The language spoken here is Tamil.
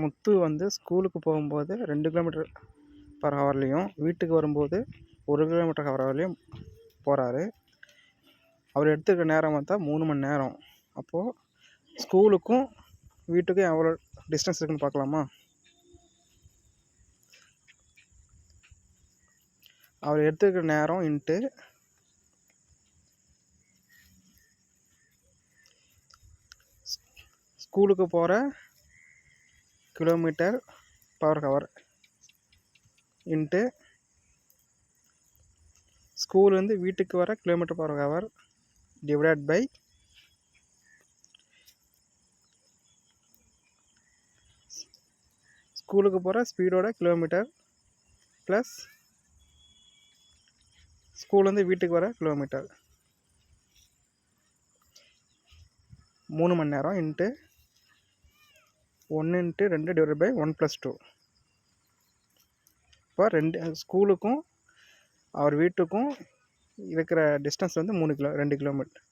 முத்து வந்து ஸ்கூலுக்கு போகும்போது 2 கிலோமீட்டர் பர் ஹவர்லேயும் வீட்டுக்கு வரும்போது 1 கிலோமீட்டர் ஹவர்லேயும் போகிறாரு. அவர் எடுத்துக்கிற நேரம் பார்த்தா 3 மணி நேரம். அப்போது ஸ்கூலுக்கும் வீட்டுக்கும் எவ்வளோ டிஸ்டன்ஸ் இருக்குன்னு பார்க்கலாமா? அவர் எடுத்துக்கிற நேரம் இன்ட்டு ஸ்கூலுக்கு போகிற கிலோமீட்டர் பர் ஹவர் இன்ட்டு ஸ்கூல்லேருந்து வீட்டுக்கு வர kilometre per hour divide by ஸ்கூலுக்கு போகிற ஸ்பீடோட கிலோமீட்டர் ப்ளஸ் ஸ்கூல்லேருந்து வீட்டுக்கு வர கிலோமீட்டர் 3 மணி நேரம் இன்ட்டு 1 × 2 டிவைட் பை 1+2. இப்போ ஸ்கூலுக்கும் அவர் வீட்டுக்கும் இருக்கிற டிஸ்டன்ஸ் வந்து 2 கிலோமீட்டர்.